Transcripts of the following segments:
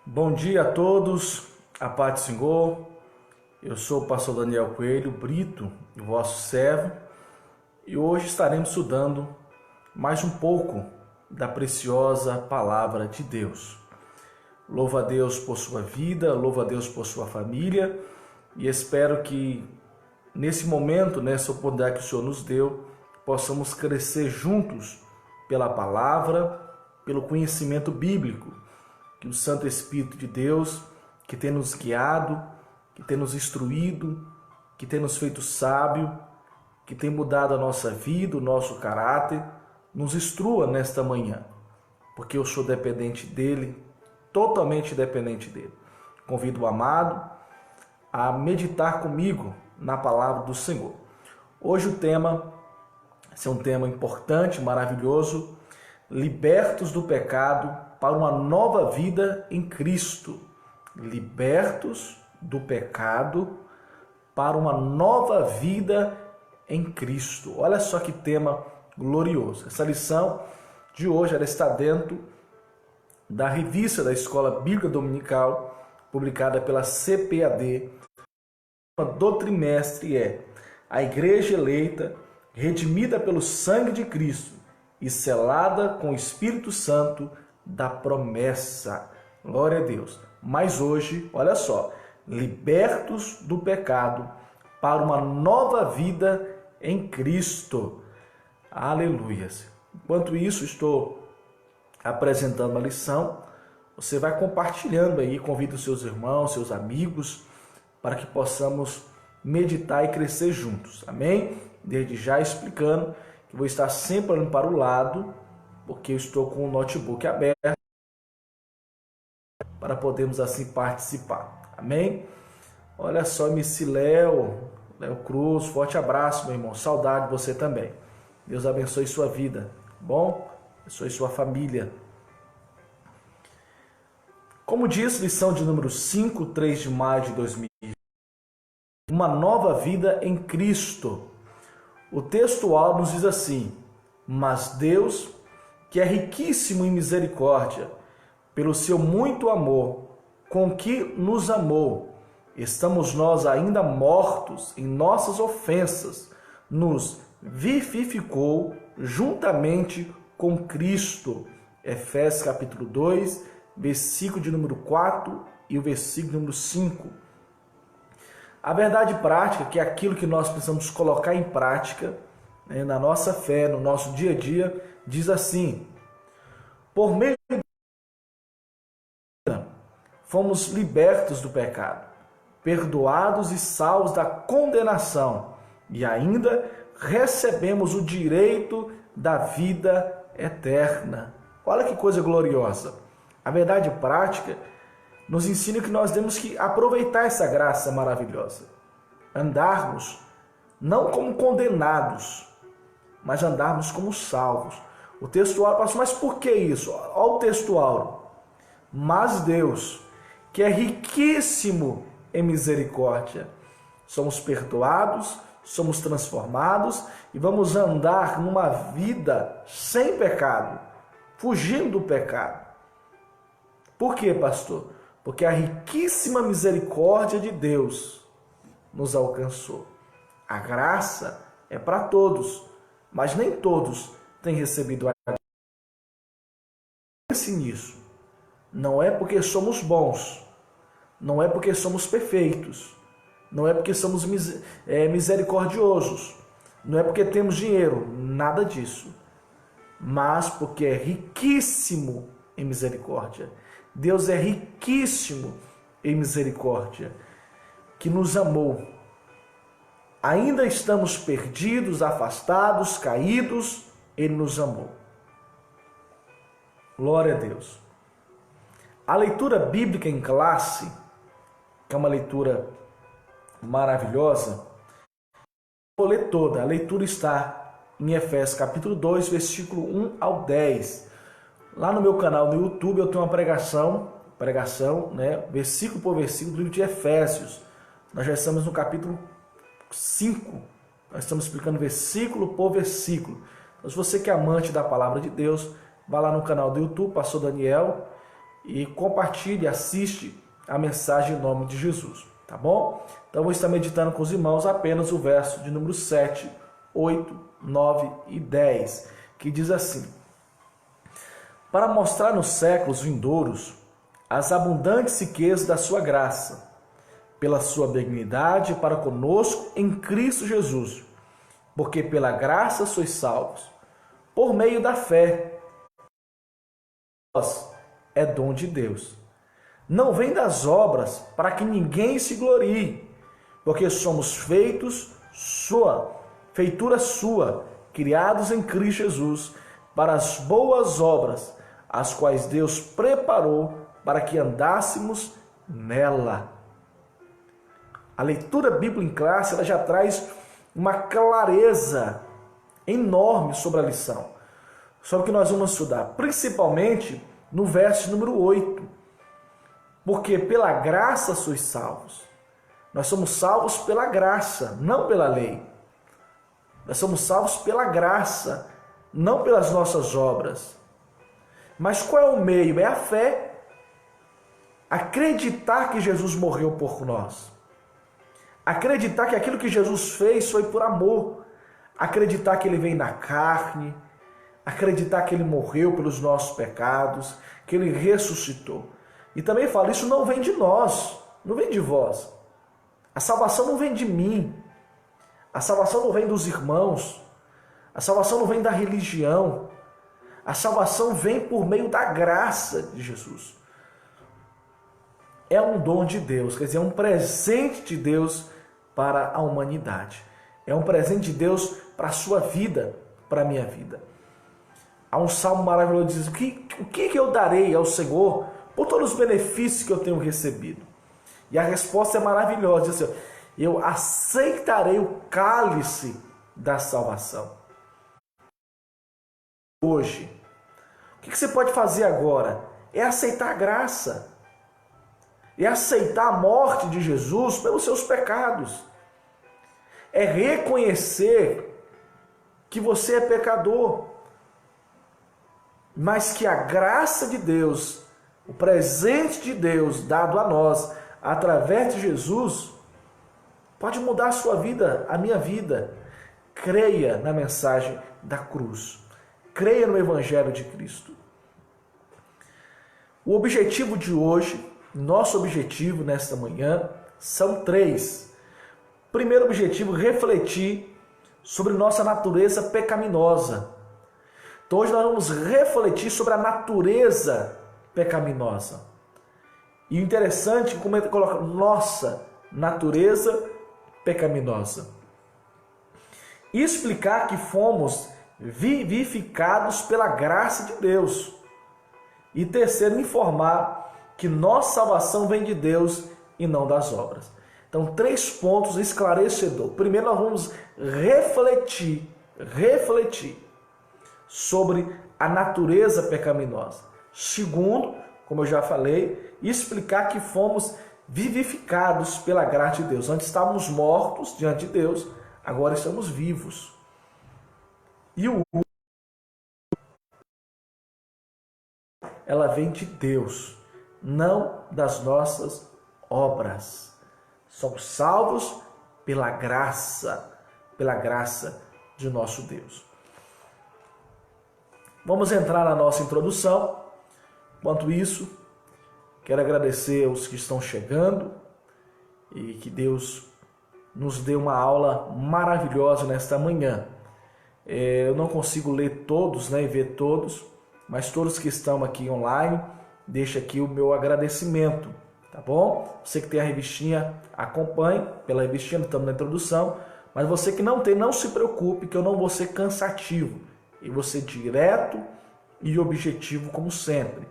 Bom dia a todos, a paz do Senhor. Eu sou o pastor Daniel Coelho Brito, vosso servo, e hoje estaremos estudando mais um pouco da preciosa palavra de Deus. Louvo a Deus por sua vida, louvo a Deus por sua família, e espero que nesse momento, nessa oportunidade que o Senhor nos deu, possamos crescer juntos pela palavra, pelo conhecimento bíblico, que o Santo Espírito de Deus, que tem nos guiado, que tem nos instruído, que tem nos feito sábio, que tem mudado a nossa vida, o nosso caráter, nos instrua nesta manhã, porque eu sou dependente dele, totalmente dependente dele. Convido o amado a meditar comigo na palavra do Senhor. Hoje o tema, esse é um tema importante, maravilhoso, libertos do pecado para uma nova vida em Cristo. Libertos do pecado para uma nova vida em Cristo. Olha só que tema glorioso. Essa lição de hoje ela está dentro da revista da Escola Bíblica Dominical, publicada pela CPAD. O tema do trimestre é a Igreja Eleita, redimida pelo sangue de Cristo e selada com o Espírito Santo da promessa. Glória a Deus. Mas hoje, olha só, libertos do pecado para uma nova vida em Cristo. Aleluias. Enquanto isso, estou apresentando a lição. Você vai compartilhando aí, convida os seus irmãos, seus amigos, para que possamos meditar e crescer juntos. Amém? Desde já explicando que vou estar sempre olhando para o lado, porque eu estou com o notebook aberto, para podermos assim participar. Amém? Olha só, MC Léo Cruz, forte abraço, meu irmão. Saudade de você também. Deus abençoe sua vida, bom? Abençoe sua família. Como diz, lição de número 5, 3 de maio de 2020, uma nova vida em Cristo. O texto áureo nos diz assim: mas Deus, que é riquíssimo em misericórdia, pelo seu muito amor, com que nos amou, estamos nós ainda mortos em nossas ofensas, nos vivificou juntamente com Cristo. Efésios capítulo 2, versículo de número 4 e o versículo número 5. A verdade prática, que é aquilo que nós precisamos colocar em prática, né, na nossa fé, no nosso dia a dia, diz assim: por meio de fomos libertos do pecado, perdoados e salvos da condenação, e ainda recebemos o direito da vida eterna. Olha que coisa gloriosa. A verdade prática nos ensina que nós temos que aproveitar essa graça maravilhosa. Andarmos não como condenados, mas andarmos como salvos. O texto áureo, pastor, mas por que isso? Olha o texto áureo. Mas Deus, que é riquíssimo em misericórdia, somos perdoados, somos transformados e vamos andar numa vida sem pecado, fugindo do pecado. Por quê, pastor? Porque a riquíssima misericórdia de Deus nos alcançou. A graça é para todos, mas nem todos têm recebido a graça. Pense nisso. Não é porque somos bons, não é porque somos perfeitos, não é porque somos misericordiosos, não é porque temos dinheiro, nada disso, mas porque é riquíssimo em misericórdia. Deus é riquíssimo em misericórdia, que nos amou. Ainda estamos perdidos, afastados, caídos, Ele nos amou. Glória a Deus. A leitura bíblica em classe, que é uma leitura maravilhosa, vou ler toda. A leitura está em Efésios capítulo 2, versículo 1 ao 10. Lá no meu canal no YouTube eu tenho uma pregação, né, versículo por versículo do livro de Efésios. Nós já estamos no capítulo 5. Nós estamos explicando versículo por versículo. Então, se você que é amante da palavra de Deus, vá lá no canal do YouTube, Pastor Daniel, e compartilhe, assiste a mensagem em nome de Jesus, tá bom? Então vou estar meditando com os irmãos apenas o verso de número 7, 8, 9 e 10, que diz assim: para mostrar nos séculos vindouros as abundantes riquezas da sua graça, pela sua benignidade para conosco em Cristo Jesus, porque pela graça sois salvos, por meio da fé. Nós é dom de Deus. Não vem das obras, para que ninguém se glorie, porque somos feitura sua, criados em Cristo Jesus, para as boas obras, as quais Deus preparou para que andássemos nela. A leitura bíblica em classe ela já traz uma clareza enorme sobre a lição, sobre o que nós vamos estudar, principalmente no verso número 8. Porque pela graça sois salvos. Nós somos salvos pela graça, não pela lei. Nós somos salvos pela graça, não pelas nossas obras. Mas qual é o meio? É a fé. Acreditar que Jesus morreu por nós. Acreditar que aquilo que Jesus fez foi por amor. Acreditar que ele veio na carne. Acreditar que ele morreu pelos nossos pecados, que ele ressuscitou. E também falo, isso não vem de nós, não vem de vós. A salvação não vem de mim. A salvação não vem dos irmãos. A salvação não vem da religião. A salvação vem por meio da graça de Jesus. É um dom de Deus, quer dizer, é um presente de Deus para a humanidade. É um presente de Deus para a sua vida, para a minha vida. Há um salmo maravilhoso que diz: o que eu darei ao Senhor por todos os benefícios que eu tenho recebido? E a resposta é maravilhosa, diz assim: eu aceitarei o cálice da salvação. Hoje, o que você pode fazer agora? É aceitar a graça. É aceitar a morte de Jesus pelos seus pecados. É reconhecer que você é pecador, mas que a graça de Deus, o presente de Deus dado a nós através de Jesus, pode mudar a sua vida, a minha vida. Creia na mensagem da cruz. Creia no Evangelho de Cristo. O objetivo de hoje, nosso objetivo nesta manhã, são 3. Primeiro objetivo, refletir sobre nossa natureza pecaminosa. Então hoje nós vamos refletir sobre a natureza pecaminosa. E o interessante é como ele coloca nossa natureza pecaminosa. E explicar que fomos vivificados pela graça de Deus. E terceiro, informar que nossa salvação vem de Deus e não das obras. Então, 3 pontos esclarecedores. Primeiro, nós vamos refletir sobre a natureza pecaminosa. Segundo, como eu já falei, explicar que fomos vivificados pela graça de Deus. Antes estávamos mortos diante de Deus, agora estamos vivos. E ela vem de Deus, não das nossas obras. Somos salvos pela graça de nosso Deus. Vamos entrar na nossa introdução. Enquanto isso, quero agradecer aos que estão chegando e que Deus nos dê uma aula maravilhosa nesta manhã. Eu não consigo ler todos, e ver todos, mas todos que estão aqui online, deixo aqui o meu agradecimento, tá bom? Você que tem a revistinha, acompanhe pela revistinha, estamos na introdução, mas você que não tem, não se preocupe que eu não vou ser cansativo, e vou ser direto e objetivo como sempre,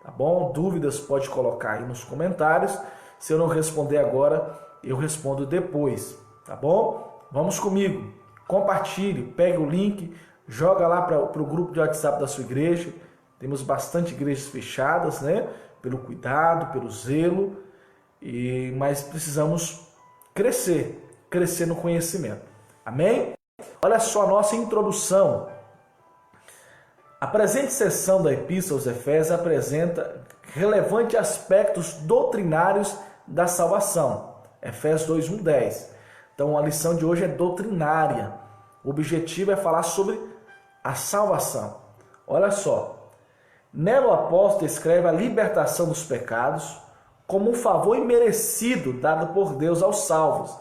tá bom? Dúvidas pode colocar aí nos comentários, se eu não responder agora, eu respondo depois, tá bom? Vamos comigo, compartilhe, pegue o link, joga lá para o grupo de WhatsApp da sua igreja. Temos bastante igrejas fechadas, pelo cuidado, pelo zelo, mas precisamos crescer no conhecimento. Amém? Olha só a nossa introdução. A presente seção da Epístola aos Efésios apresenta relevantes aspectos doutrinários da salvação. Efésios 2:1-10. Então a lição de hoje é doutrinária. O objetivo é falar sobre a salvação. Olha só. Nela o apóstolo escreve a libertação dos pecados como um favor imerecido dado por Deus aos salvos,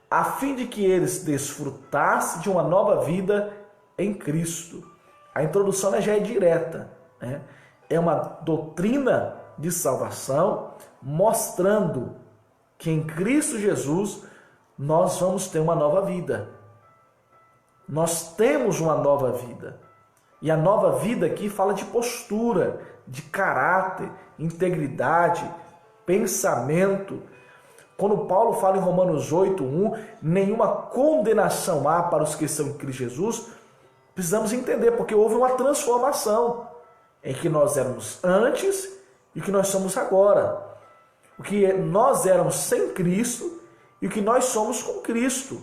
a fim de que eles desfrutassem de uma nova vida em Cristo. A introdução já é direta, né? É uma doutrina de salvação mostrando que em Cristo Jesus nós vamos ter uma nova vida. Nós temos uma nova vida. E a nova vida aqui fala de postura, de caráter, integridade, pensamento. Quando Paulo fala em Romanos 8:1, nenhuma condenação há para os que estão em Cristo Jesus, precisamos entender, porque houve uma transformação em que nós éramos antes e o que nós somos agora. O que nós éramos sem Cristo e o que nós somos com Cristo.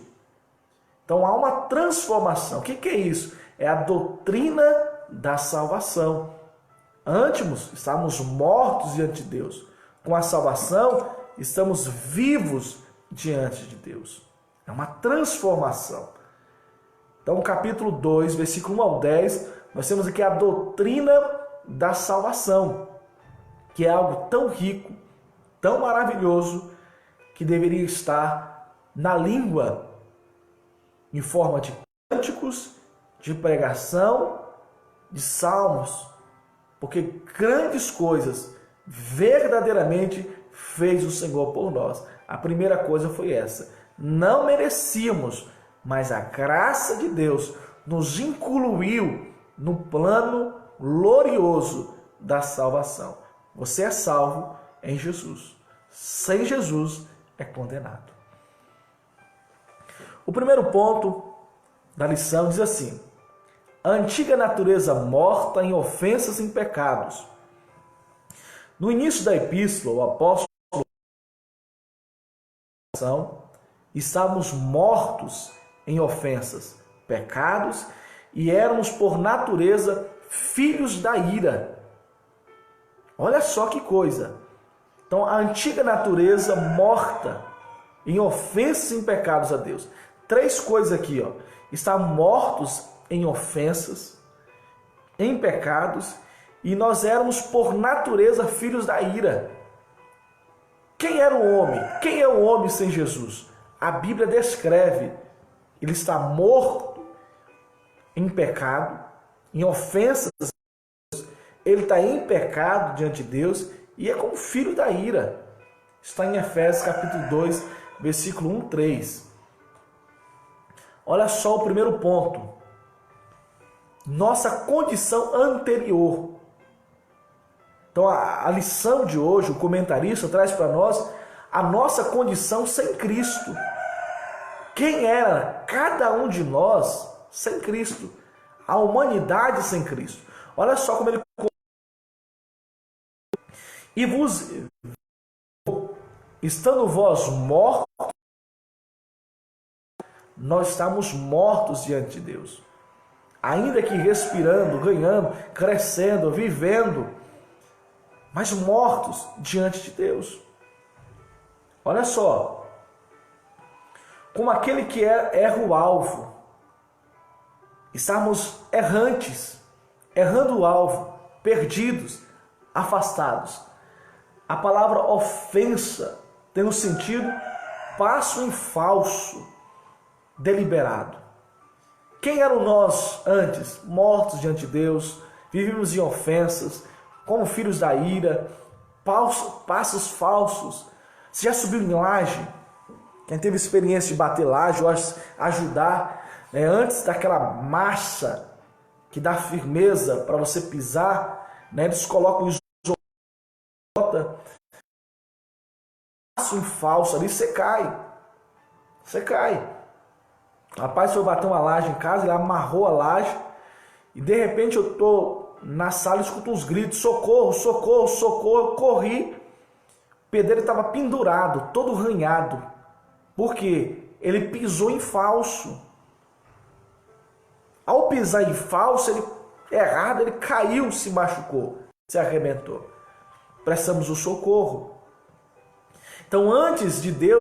Então há uma transformação. O que é isso? É a doutrina da salvação. Antes estávamos mortos diante de Deus. Com a salvação, estamos vivos diante de Deus. É uma transformação. Então, capítulo 2, versículo 1-10, nós temos aqui a doutrina da salvação, que é algo tão rico, tão maravilhoso, que deveria estar na língua, em forma de cânticos, de pregação, de salmos, porque grandes coisas verdadeiramente fez o Senhor por nós. A primeira coisa foi essa: não merecíamos, mas a graça de Deus nos incluiu no plano glorioso da salvação. Você é salvo em Jesus. Sem Jesus é condenado. O primeiro ponto da lição diz assim: a antiga natureza morta em ofensas e em pecados. No início da epístola, o apóstolo estávamos mortos em ofensas, pecados, e éramos por natureza filhos da ira. Olha só que coisa. Então, a antiga natureza morta em ofensas e em pecados a Deus. Três coisas aqui, ó. Está mortos em ofensas, em pecados, e nós éramos por natureza filhos da ira. Quem era o homem? Quem é o homem sem Jesus? A Bíblia descreve: ele está morto em pecado, em ofensas, ele está em pecado diante de Deus e é como filho da ira. Está em Efésios capítulo 2, versículo 1-3. Olha só o primeiro ponto. Nossa condição anterior. Então a lição de hoje, o comentarista traz para nós a nossa condição sem Cristo. Quem era cada um de nós sem Cristo? A humanidade sem Cristo. Olha só como ele... E vos... Estando vós mortos, nós estamos mortos diante de Deus. Ainda que respirando, ganhando, crescendo, vivendo, mas mortos diante de Deus. Olha só, como aquele que erra o alvo, estamos errantes, errando o alvo, perdidos, afastados. A palavra ofensa tem o sentido passo em falso, deliberado. Quem eram nós antes? Mortos diante de Deus, vivíamos em ofensas, como filhos da ira, passos falsos. Você já subiu em laje? Quem teve experiência de bater laje ou ajudar, antes daquela marcha que dá firmeza para você pisar, eles colocam isolata, passo em falso ali, você cai. Você cai. O rapaz foi bater uma laje em casa, ele amarrou a laje e de repente eu estou na sala e escuto uns gritos: socorro, socorro, socorro. Eu corri, o pedreiro estava pendurado, todo arranhado, porque ele pisou em falso. Ao pisar em falso, ele errado, ele caiu, se machucou, se arrebentou. Precisamos do socorro. Então, antes de Deus,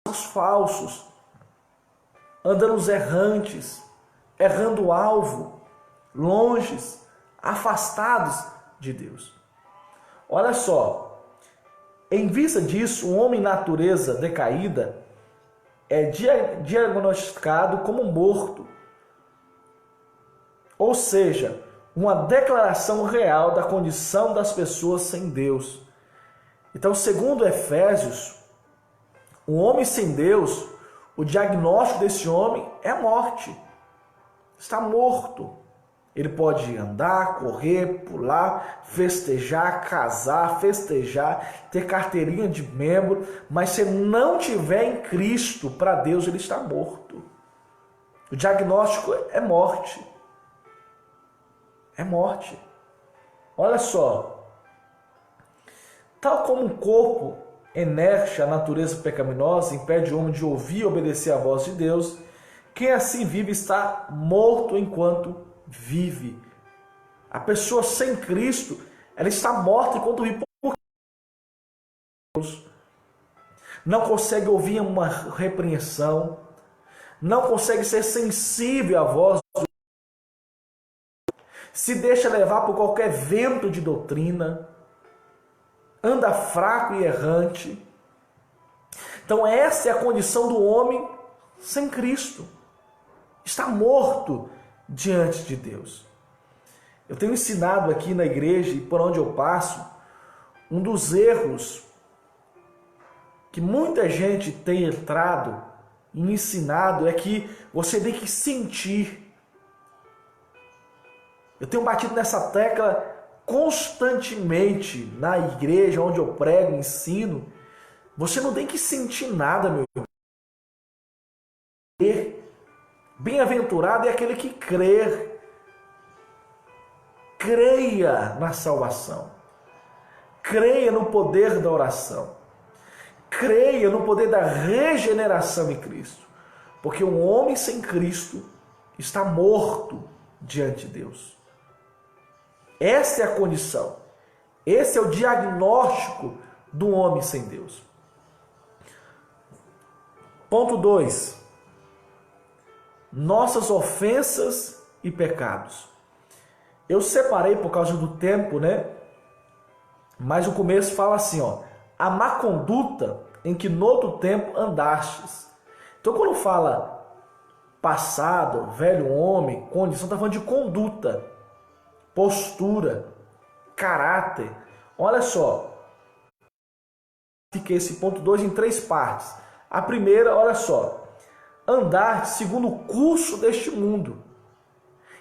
os falsos, andando os errantes, errando o alvo, longes, afastados de Deus. Olha só, em vista disso, o homem natureza decaída é diagnosticado como morto. Ou seja, uma declaração real da condição das pessoas sem Deus. Então, segundo Efésios, o homem sem Deus, o diagnóstico desse homem é morte. Está morto. Ele pode andar, correr, pular, festejar, casar, festejar, ter carteirinha de membro, mas se não tiver em Cristo, para Deus ele está morto. O diagnóstico é morte. É morte. Olha só. Tal como um corpo inerte à natureza pecaminosa impede o homem de ouvir e obedecer à voz de Deus, quem assim vive está morto enquanto vive. A pessoa sem Cristo, ela está morta enquanto vive por Deus. Não consegue ouvir uma repreensão, não consegue ser sensível à voz do Deus, se deixa levar por qualquer vento de doutrina, anda fraco e errante. Então essa é a condição do homem sem Cristo. Está morto diante de Deus. Eu tenho ensinado aqui na igreja e por onde eu passo, um dos erros que muita gente tem entrado e ensinado é que você tem que sentir. Eu tenho batido nessa tecla constantemente na igreja onde eu prego, ensino. Você não tem que sentir nada, meu irmão. Bem-aventurado é aquele que crer. Creia na salvação. Creia no poder da oração. Creia no poder da regeneração em Cristo. Porque um homem sem Cristo está morto diante de Deus. Essa é a condição. Esse é o diagnóstico do homem sem Deus. Ponto 2. Nossas ofensas e pecados. Eu separei por causa do tempo, né? Mas o começo fala assim, ó. A má conduta em que no outro tempo andastes. Então quando fala passado, velho homem, condição, está falando de conduta, postura, caráter. Olha só. Fiquei esse ponto 2 em 3 partes. A primeira, olha só. Andar segundo o curso deste mundo.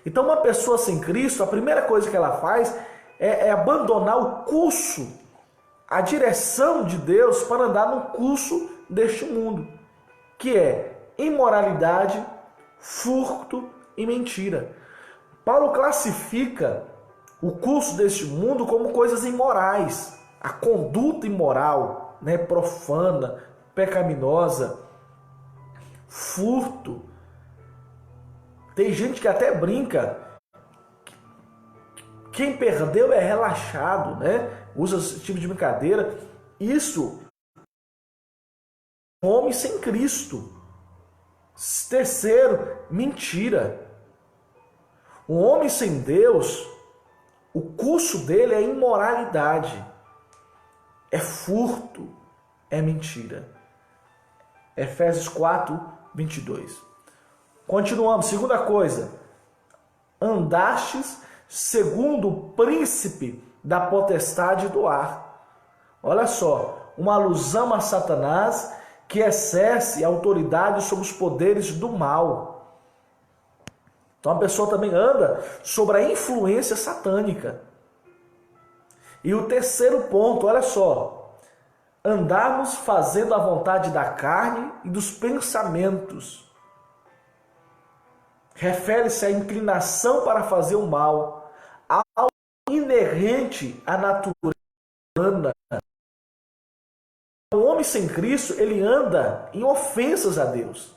Então uma pessoa sem Cristo, a primeira coisa que ela faz é abandonar o curso, a direção de Deus para andar no curso deste mundo, que é imoralidade, furto e mentira. Paulo classifica o curso deste mundo como coisas imorais, a conduta imoral, né, profana, pecaminosa, furto. Tem gente que até brinca. Quem perdeu é relaxado, né? Usa esse tipo de brincadeira. Isso é um homem sem Cristo. Terceiro, mentira. O homem sem Deus, o curso dele é imoralidade, é furto, é mentira. Efésios 4, 22. Continuamos. Segunda coisa. Andastes segundo o príncipe da potestade do ar. Olha só. Uma alusão a Satanás que exerce autoridade sobre os poderes do mal. Então a pessoa também anda sobre a influência satânica. E o terceiro ponto, olha só. Andarmos fazendo a vontade da carne e dos pensamentos. Refere-se à inclinação para fazer o mal, algo inerente à natureza humana. O homem sem Cristo, ele anda em ofensas a Deus,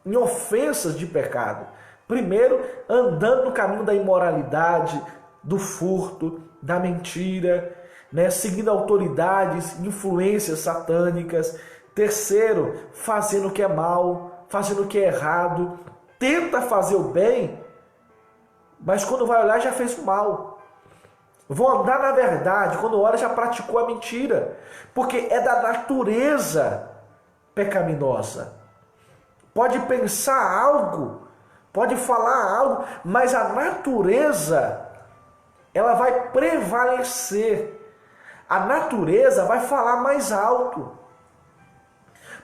em ofensas de pecado. Primeiro, andando no caminho da imoralidade, do furto, da mentira, né? Seguindo autoridades, influências satânicas. Terceiro, fazendo o que é mal, fazendo o que é errado. Tenta fazer o bem, mas quando vai olhar já fez o mal. Vou andar na verdade, quando olha já praticou a mentira, porque é da natureza pecaminosa. Pode pensar algo, pode falar algo, mas a natureza, ela vai prevalecer. A natureza vai falar mais alto.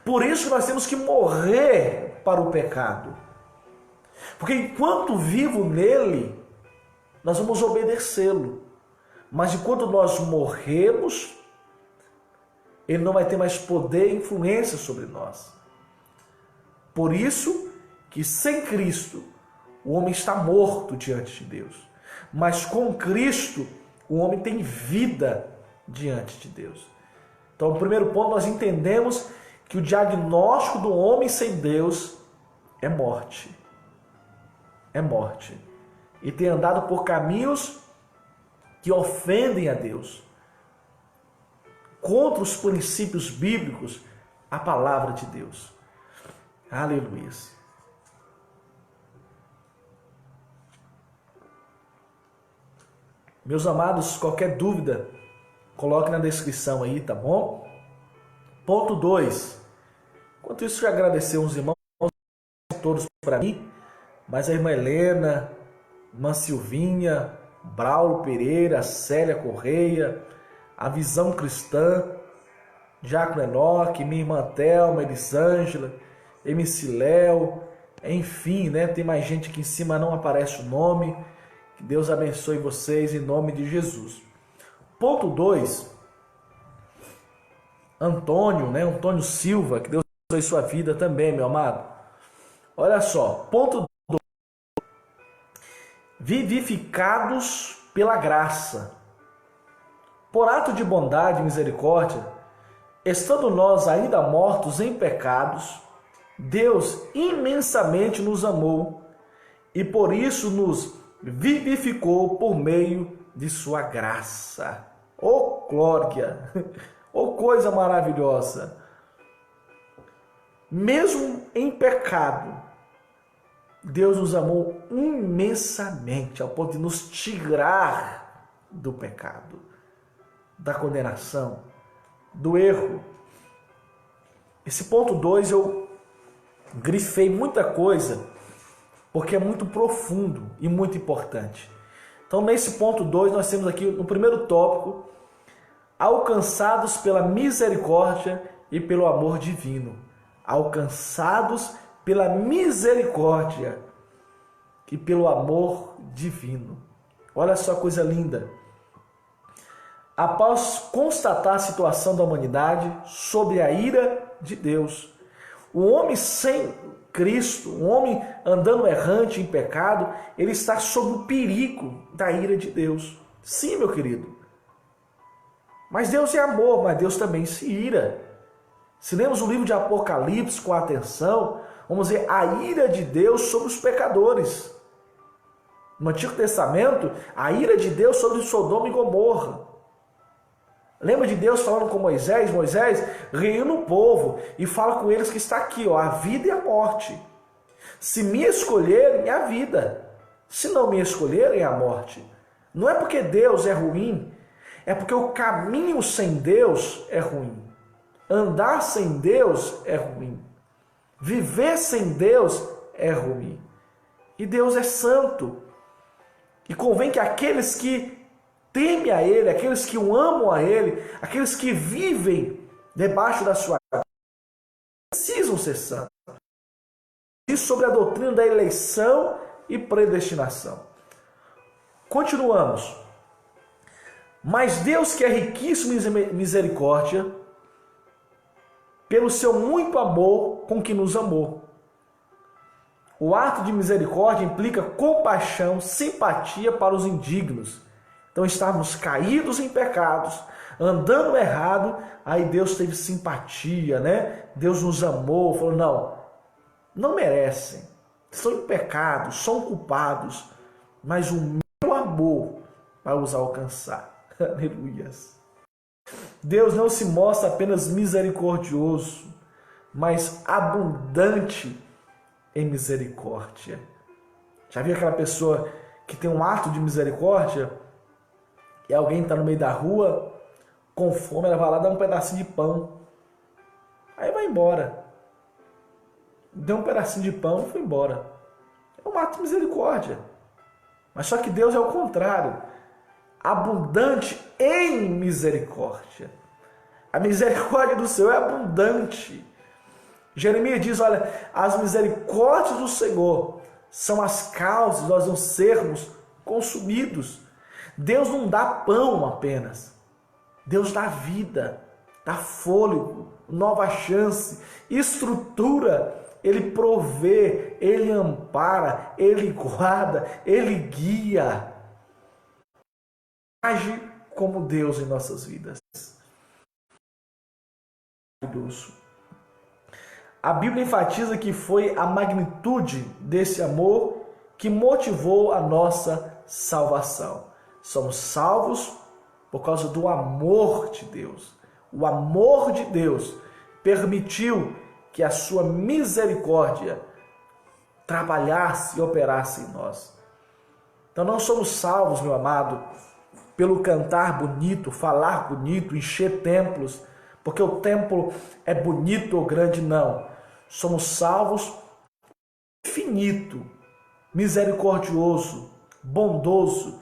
Por isso nós temos que morrer para o pecado. Porque enquanto vivo nele, nós vamos obedecê-lo. Mas enquanto nós morremos, ele não vai ter mais poder e influência sobre nós. Por isso que sem Cristo, o homem está morto diante de Deus. Mas com Cristo, o homem tem vida diante de Deus. Então, no primeiro ponto, nós entendemos que o diagnóstico do homem sem Deus é morte. É morte. E tem andado por caminhos que ofendem a Deus, contra os princípios bíblicos, a palavra de Deus. Aleluia. Meus amados, qualquer dúvida, coloque na descrição aí, tá bom? Ponto 2. Enquanto isso, eu agradecer uns irmãos todos para mim, mas a irmã Helena, irmã Silvinha, Braulo Pereira, Célia Correia, a Visão Cristã, Diácono Enoque, minha irmã Thelma, Elisângela, MC Léo, enfim, né? Tem mais gente aqui em cima, não aparece o nome. Que Deus abençoe vocês em nome de Jesus. Ponto 2, Antônio, né? Antônio Silva, que Deus abençoe sua vida também, meu amado. Olha só, ponto 2, vivificados pela graça. Por ato de bondade e misericórdia, estando nós ainda mortos em pecados, Deus imensamente nos amou e por isso nos vivificou por meio de sua graça. Oh glória! Oh coisa maravilhosa! Mesmo em pecado, Deus nos amou imensamente ao ponto de nos tirar do pecado, da condenação, do erro. Esse ponto 2 eu grifei muita coisa, porque é muito profundo e muito importante. Então, nesse ponto 2, nós temos aqui no primeiro tópico, alcançados pela misericórdia e pelo amor divino. Alcançados pela misericórdia e pelo amor divino. Olha só a coisa linda. Após constatar a situação da humanidade sob a ira de Deus, o homem sem Cristo, um homem andando errante em pecado, ele está sob o perigo da ira de Deus. Sim, meu querido. Mas Deus é amor, mas Deus também se ira. Se lemos o livro de Apocalipse com atenção, vamos ver a ira de Deus sobre os pecadores. No Antigo Testamento, a ira de Deus sobre Sodoma e Gomorra. Lembra de Deus falando com Moisés? Moisés reúne o povo e fala com eles que está aqui, ó, a vida e a morte. Se me escolherem, é a vida. Se não me escolherem, é a morte. Não é porque Deus é ruim, é porque o caminho sem Deus é ruim. Andar sem Deus é ruim. Viver sem Deus é ruim. E Deus é santo. E convém que aqueles que temem a Ele, aqueles que o amam a Ele, aqueles que vivem debaixo da sua graça, precisam ser santos. Isso sobre a doutrina da eleição e predestinação. Continuamos. Mas Deus, que é riquíssimo em misericórdia, pelo seu muito amor com que nos amou. O ato de misericórdia implica compaixão, simpatia para os indignos. Então estávamos caídos em pecados, andando errado, aí Deus teve simpatia, né? Deus nos amou, falou, não merecem. estão em pecado, são culpados, mas o meu amor vai os alcançar. Aleluias. Deus não se mostra apenas misericordioso, mas abundante em misericórdia. Já viu aquela pessoa que tem um ato de misericórdia e alguém está no meio da rua com fome, ela vai lá dar um pedacinho de pão, aí vai embora. Deu um pedacinho de pão e foi embora. É um ato de misericórdia. Mas só que Deus é o contrário, abundante em misericórdia. A misericórdia do Senhor é abundante. Jeremias diz, olha, as misericórdias do Senhor são as causas de nós não sermos consumidos. Deus não dá pão apenas. Deus dá vida, dá fôlego, nova chance, estrutura. Ele provê, Ele ampara, Ele guarda, Ele guia. Age como Deus em nossas vidas. A Bíblia enfatiza que foi a magnitude desse amor que motivou a nossa salvação. Somos salvos por causa do amor de Deus. O amor de Deus permitiu que a sua misericórdia trabalhasse e operasse em nós. Então não somos salvos, meu amado, pelo cantar bonito, falar bonito, encher templos, porque o templo é bonito ou grande, não. Somos salvos infinito, misericordioso, bondoso,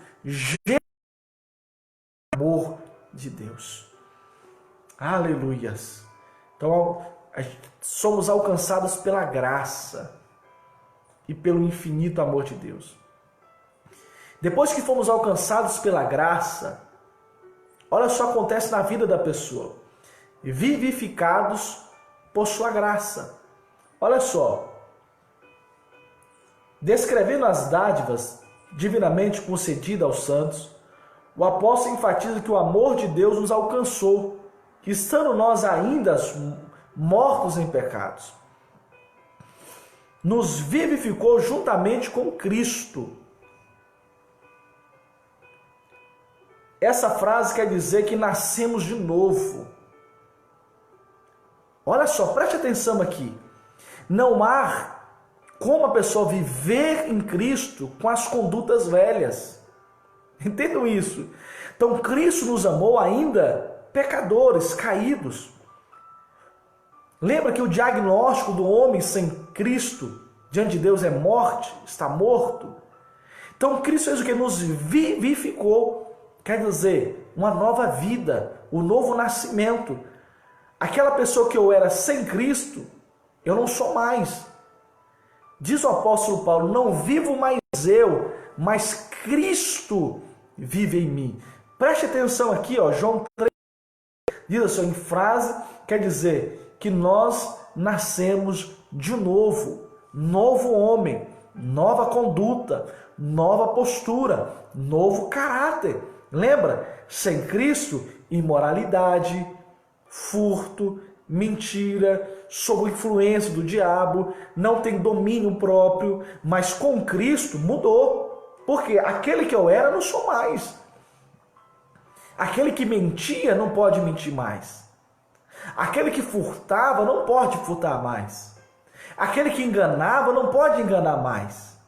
amor de Deus. Aleluias. Então, somos alcançados pela graça e pelo infinito amor de Deus. Depois que fomos alcançados pela graça, olha só o que acontece na vida da pessoa. Vivificados por sua graça. Olha só. Descrevendo as dádivas divinamente concedidas aos santos, o apóstolo enfatiza que o amor de Deus nos alcançou, que estando nós ainda mortos em pecados, nos vivificou juntamente com Cristo. Essa frase quer dizer que nascemos de novo. Olha só, preste atenção aqui. Não há como a pessoa viver em Cristo com as condutas velhas. Entendam isso. Então, Cristo nos amou ainda pecadores, caídos. Lembra que o diagnóstico do homem sem Cristo diante de Deus é morte, está morto. Então, Cristo fez o que? Nos vivificou. Quer dizer, uma nova vida, o novo nascimento. Aquela pessoa que eu era sem Cristo, eu não sou mais. Diz o apóstolo Paulo, não vivo mais eu, mas Cristo vive em mim. Preste atenção aqui, ó, João 3, diz assim, em frase, quer dizer que nós nascemos de novo, novo homem, nova conduta, nova postura, novo caráter. Lembra? Sem Cristo, imoralidade, furto, mentira, sob influência do diabo, não tem domínio próprio, mas com Cristo mudou. Porque aquele que eu era, não sou mais. Aquele que mentia não pode mentir mais. Aquele que furtava não pode furtar mais. Aquele que enganava não pode enganar mais.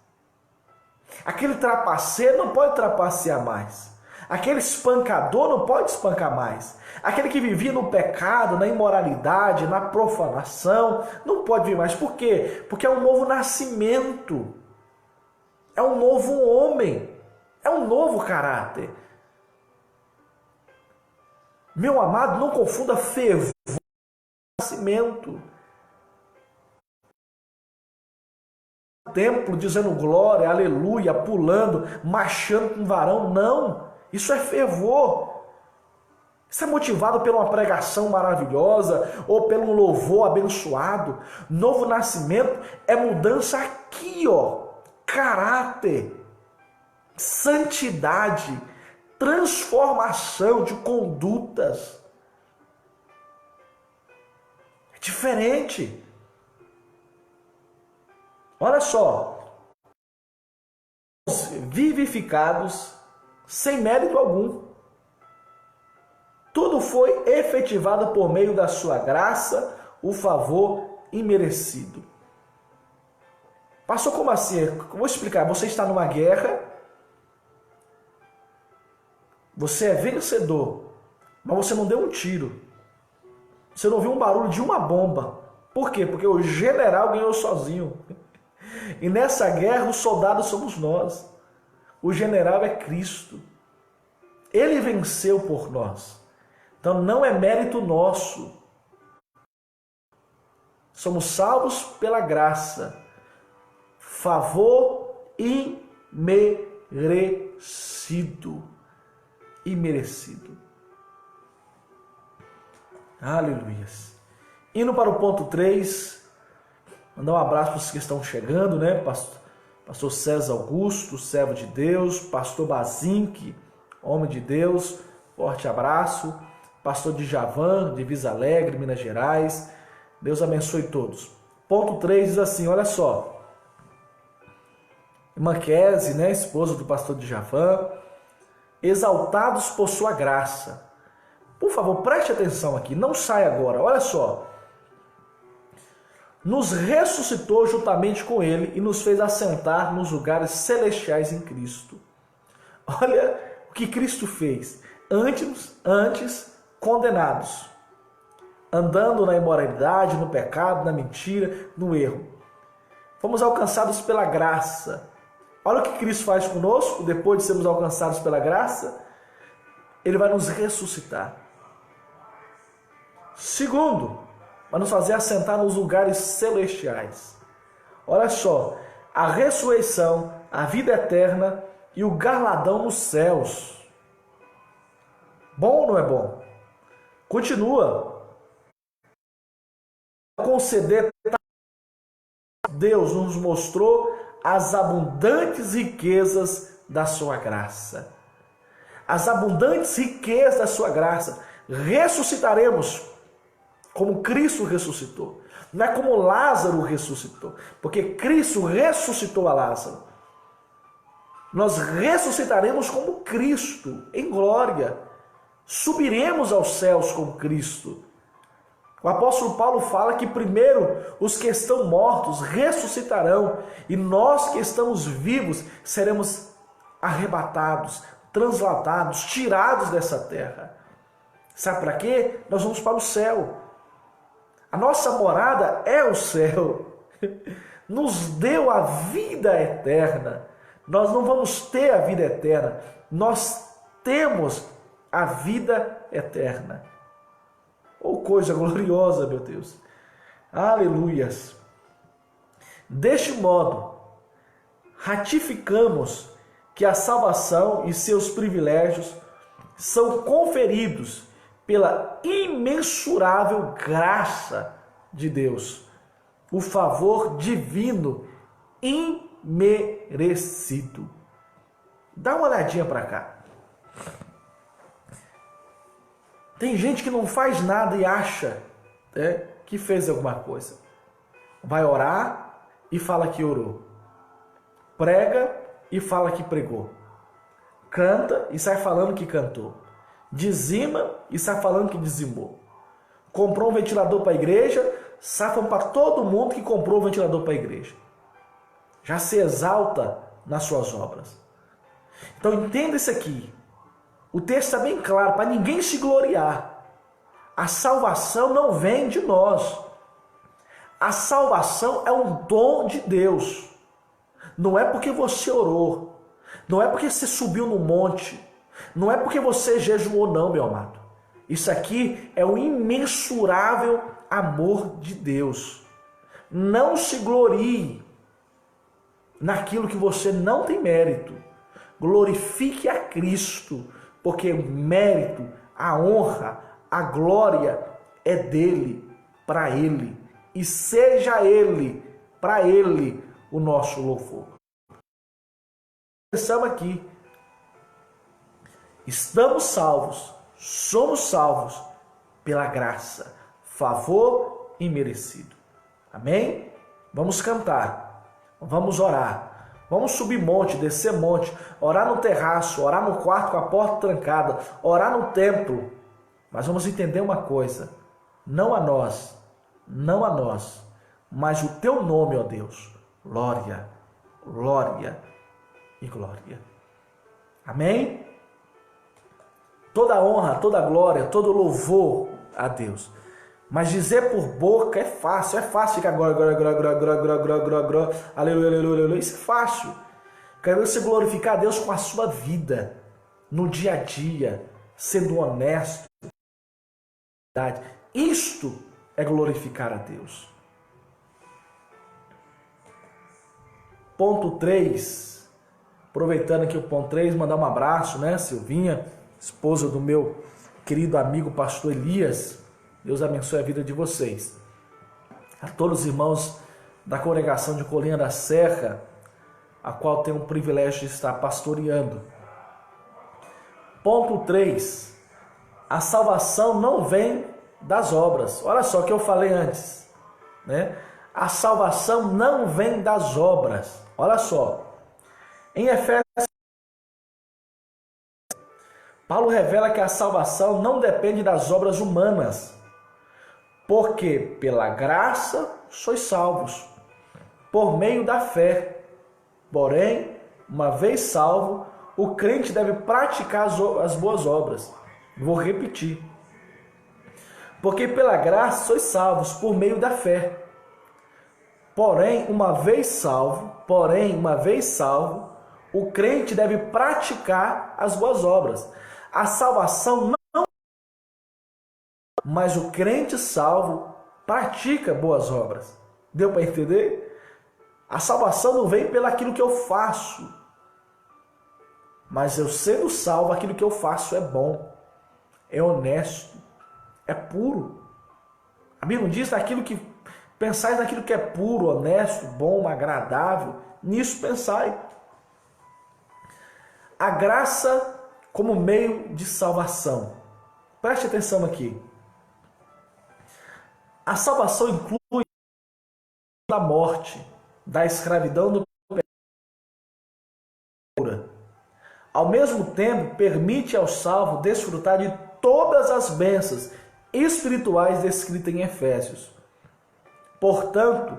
Aquele trapaceiro não pode trapacear mais. Aquele espancador não pode espancar mais. Aquele que vivia no pecado, na imoralidade, na profanação, não pode vir mais. Por quê? Porque é um novo nascimento. É um novo homem. É um novo caráter. Meu amado, não confunda fervor com nascimento. O templo dizendo glória, aleluia, pulando, marchando com varão. Não. Isso é fervor. Isso é motivado por uma pregação maravilhosa ou pelo um louvor abençoado. Novo nascimento é mudança aqui, ó. Caráter, santidade, transformação de condutas. É diferente. Olha só, vivificados sem mérito algum. Tudo foi efetivado por meio da sua graça, o favor imerecido. Pastor, como assim? Vou explicar. Você está numa guerra, você é vencedor, mas você não deu um tiro. Você não viu um barulho de uma bomba. Por quê? Porque o general ganhou sozinho. E nessa guerra, os soldados somos nós. O general é Cristo. Ele venceu por nós. Então não é mérito nosso. Somos salvos pela graça. Favor imerecido. Imerecido. Aleluias. Indo para o ponto 3, mandar um abraço para os que estão chegando, né? Pastor César Augusto, servo de Deus. Pastor Bazinque, homem de Deus, forte abraço. Pastor Djavan, de Visa Alegre, Minas Gerais. Deus abençoe todos. Ponto 3 diz assim, olha só. Irmã Kézia, né, esposa do pastor Djavan, exaltados por sua graça. Por favor, preste atenção aqui, não saia agora, olha só. Nos ressuscitou juntamente com ele e nos fez assentar nos lugares celestiais em Cristo. Olha o que Cristo fez. Antes condenados, andando na imoralidade, no pecado, na mentira, no erro. Fomos alcançados pela graça. Olha o que Cristo faz conosco depois de sermos alcançados pela graça. Ele vai nos ressuscitar. Segundo, vai nos fazer assentar nos lugares celestiais. Olha só, a ressurreição, a vida eterna e o galardão nos céus. Bom ou não é bom? Continua. Conceder, Deus nos mostrou as abundantes riquezas da sua graça. As abundantes riquezas da sua graça. Ressuscitaremos como Cristo ressuscitou. Não é como Lázaro ressuscitou, porque Cristo ressuscitou a Lázaro. Nós ressuscitaremos como Cristo, em glória. Subiremos aos céus como Cristo. O apóstolo Paulo fala que primeiro os que estão mortos ressuscitarão e nós que estamos vivos seremos arrebatados, transladados, tirados dessa terra. Sabe para quê? Nós vamos para o céu. A nossa morada é o céu. Nos deu a vida eterna. Nós não vamos ter a vida eterna. Nós temos a vida eterna. Oh, coisa gloriosa, meu Deus. Aleluias. Deste modo, ratificamos que a salvação e seus privilégios são conferidos pela imensurável graça de Deus, o favor divino imerecido. Dá uma olhadinha para cá. Tem gente que não faz nada e acha que fez alguma coisa. Vai orar e fala que orou. Prega e fala que pregou. Canta e sai falando que cantou. Dizima e sai falando que dizimou. Comprou um ventilador para a igreja, sai falando para todo mundo que comprou um ventilador para a igreja. Já se exalta nas suas obras. Então entenda isso aqui. O texto está bem claro, para ninguém se gloriar. A salvação não vem de nós. A salvação é um dom de Deus. Não é porque você orou. Não é porque você subiu no monte. Não é porque você jejuou, não, meu amado. Isso aqui é o imensurável amor de Deus. Não se glorie naquilo que você não tem mérito. Glorifique a Cristo, porque o mérito, a honra, a glória é dele, para ele. E seja ele, para ele, o nosso louvor. Pensamos aqui. Estamos salvos, somos salvos pela graça, favor imerecido. Amém? Vamos cantar, vamos orar, Vamos subir monte, descer monte, orar no terraço, orar no quarto com a porta trancada, orar no templo. Mas vamos entender uma coisa, não a nós, mas o teu nome, ó Deus, glória, glória e glória. Amém? Toda honra, toda glória, todo louvor a Deus. Mas dizer por boca é fácil ficar glória, aleluia, aleluia, aleluia. Isso é fácil. Quero você glorificar a Deus com a sua vida, no dia a dia, sendo honesto. Isto é glorificar a Deus. Ponto 3. Aproveitando aqui o ponto 3, mandar um abraço, né, Silvinha, esposa do meu querido amigo pastor Elias. Deus abençoe a vida de vocês. A todos os irmãos da congregação de Colina da Serra, a qual tenho o privilégio de estar pastoreando. Ponto 3. A salvação não vem das obras. Olha só o que eu falei antes, né? A salvação não vem das obras. Olha só. Em Efésios, Paulo revela que a salvação não depende das obras humanas, porque pela graça sois salvos, por meio da fé. Porém, uma vez salvo, o crente deve praticar as boas obras. Vou repetir. Porque pela graça sois salvos, por meio da fé. Porém, uma vez salvo, o crente deve praticar as boas obras. A salvação não, mas o crente salvo pratica boas obras. Deu para entender? A salvação não vem pelo aquilo que eu faço, mas eu sendo salvo, aquilo que eu faço é bom, é honesto, é puro. A Bíblia diz pensais naquilo que é puro, honesto, bom, agradável, nisso pensai. A graça como meio de salvação. Preste atenção aqui. A salvação inclui a morte, da escravidão do pecado. Ao mesmo tempo, permite ao salvo desfrutar de todas as bênçãos espirituais descritas em Efésios. Portanto,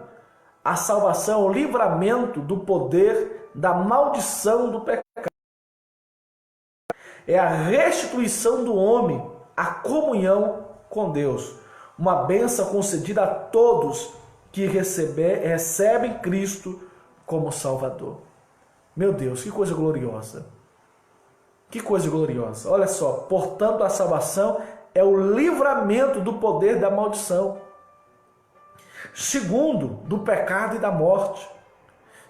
a salvação é o livramento do poder da maldição do pecado. É a restituição do homem à comunhão com Deus. Uma bênção concedida a todos que recebem Cristo como Salvador. Meu Deus, que coisa gloriosa. Que coisa gloriosa. Olha só, portanto a salvação é o livramento do poder da maldição. Segundo, do pecado e da morte.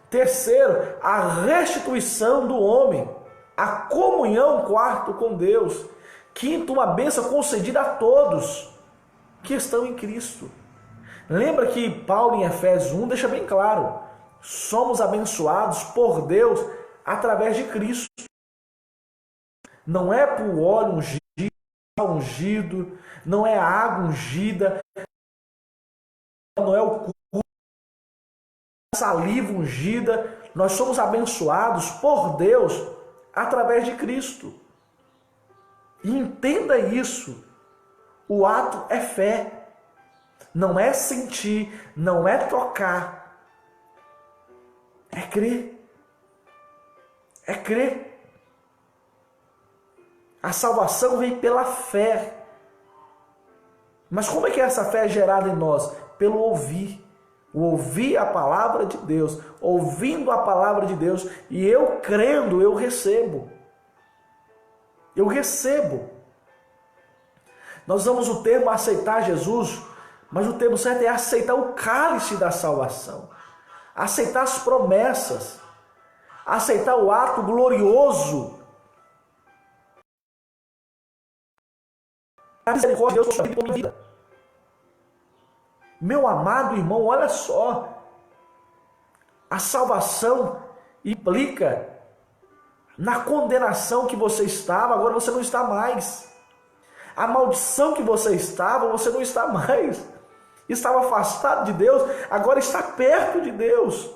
Terceiro, a restituição do homem, a comunhão, quarto, com Deus. Quinto, uma bênção concedida a todos que estão em Cristo. Lembra que Paulo em Efésios 1 deixa bem claro, somos abençoados por Deus através de Cristo. Não é por óleo ungido, não é a água ungida, não é o saliva ungida. Nós somos abençoados por Deus através de Cristo. E entenda isso. O ato é fé. Não é sentir, não é tocar. É crer. É crer. A salvação vem pela fé. Mas como é que essa fé é gerada em nós? Pelo ouvir. O ouvir a palavra de Deus. Ouvindo a palavra de Deus. E eu crendo, eu recebo. Eu recebo. Nós usamos o termo aceitar Jesus, mas o termo certo é aceitar o cálice da salvação. Aceitar as promessas. Aceitar o ato glorioso. A misericórdia de Deus sobre a minha vida. Meu amado irmão, olha só. A salvação implica na condenação que você estava, agora você não está mais. A maldição que você estava, você não está mais. Estava afastado de Deus, agora está perto de Deus.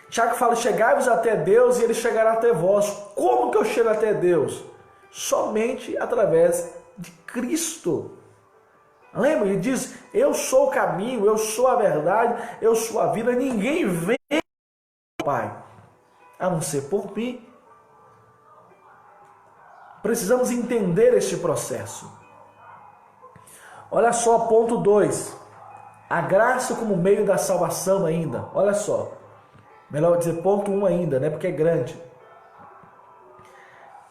Tiago fala, chegai-vos até Deus e ele chegará até vós. Como que eu chego até Deus? Somente através de Cristo. Lembra? Ele diz, eu sou o caminho, eu sou a verdade, eu sou a vida, ninguém vem ao Pai, a não ser por mim. Precisamos entender este processo. Olha só, ponto 2. A graça como meio da salvação ainda. Olha só. Melhor dizer ponto 1 ainda, né? Porque é grande.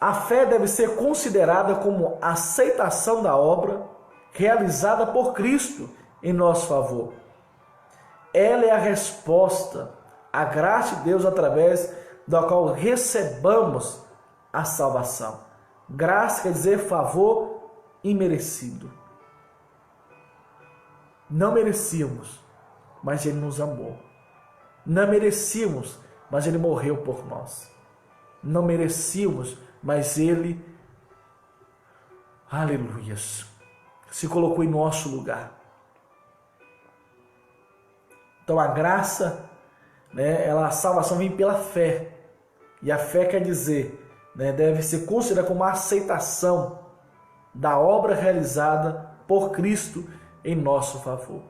A fé deve ser considerada como aceitação da obra realizada por Cristo em nosso favor. Ela é a resposta à graça de Deus através da qual recebamos a salvação. Graça quer dizer favor imerecido. Não merecíamos, mas Ele nos amou. Não merecíamos, mas Ele morreu por nós. Não merecíamos, mas Ele, aleluias, se colocou em nosso lugar. Então a graça, né, a salvação vem pela fé. E a fé quer dizer, né, deve ser considerada como a aceitação da obra realizada por Cristo em nosso favor.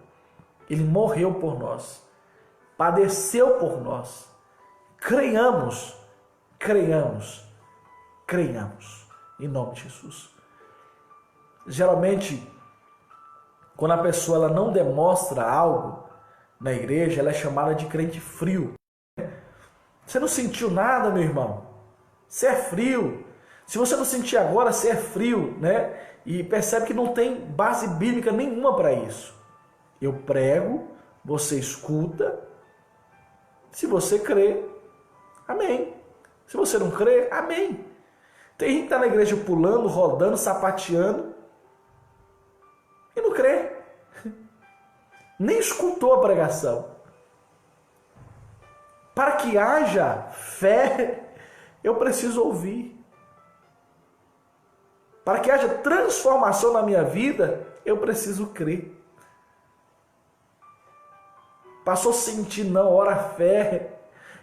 Ele morreu por nós, padeceu por nós. Creiamos, creiamos, creiamos, em nome de Jesus. Geralmente, quando a pessoa ela não demonstra algo na igreja, ela é chamada de crente frio. Você não sentiu nada, meu irmão? Você é frio. Se você não sentir agora, você é frio, né? E percebe que não tem base bíblica nenhuma para isso. Eu prego, você escuta. Se você crê, amém. Se você não crê, amém. Tem gente que está na igreja pulando, rodando, sapateando e não crê. Nem escutou a pregação. Para que haja fé, eu preciso ouvir. Para que haja transformação na minha vida, eu preciso crer. Passou a sentir, não, ora a fé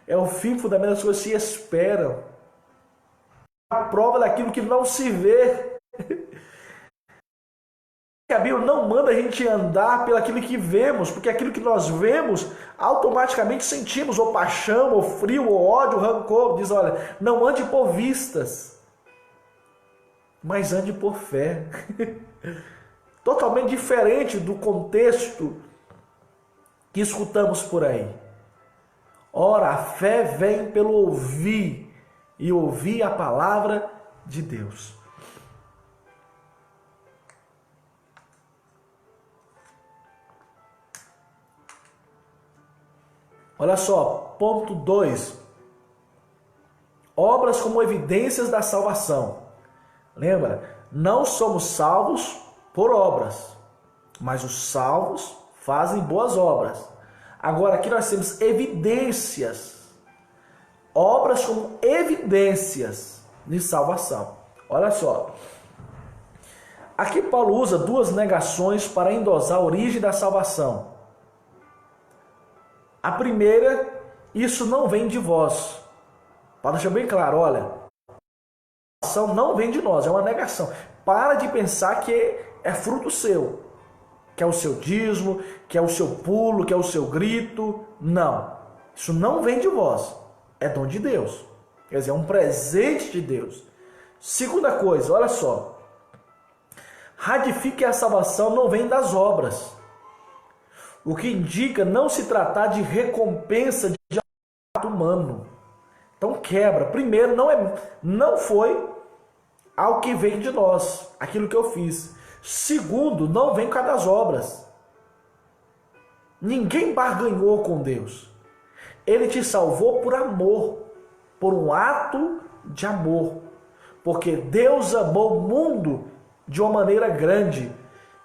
é o fim fundamental das coisas que se esperam. A prova daquilo que não se vê. A Bíblia não manda a gente andar pelo aquilo que vemos, porque aquilo que nós vemos, automaticamente sentimos ou paixão, ou frio, ou ódio, ou rancor. Diz, olha, não ande por vistas, mas ande por fé. Totalmente diferente do contexto que escutamos por aí. Ora, a fé vem pelo ouvir, e ouvir a palavra de Deus. Olha só, ponto 2. Obras como evidências da salvação. Lembra? Não somos salvos por obras, mas os salvos fazem boas obras. Agora aqui nós temos evidências. Obras como evidências de salvação. Olha só. Aqui Paulo usa duas negações para endosar a origem da salvação. A primeira, isso não vem de vós. Para deixar bem claro, olha, a salvação não vem de nós, é uma negação. Para de pensar que é fruto seu, que é o seu dízimo, que é o seu pulo, que é o seu grito. Não, isso não vem de vós, é dom de Deus. Quer dizer, é um presente de Deus. Segunda coisa, olha só. Ratifique que a salvação não vem das obras. O que indica não se tratar de recompensa de ato humano. Então quebra. Primeiro, não foi algo que vem de nós, aquilo que eu fiz. Segundo, não vem por causa das obras. Ninguém barganhou com Deus. Ele te salvou por amor, por um ato de amor. Porque Deus amou o mundo de uma maneira grande,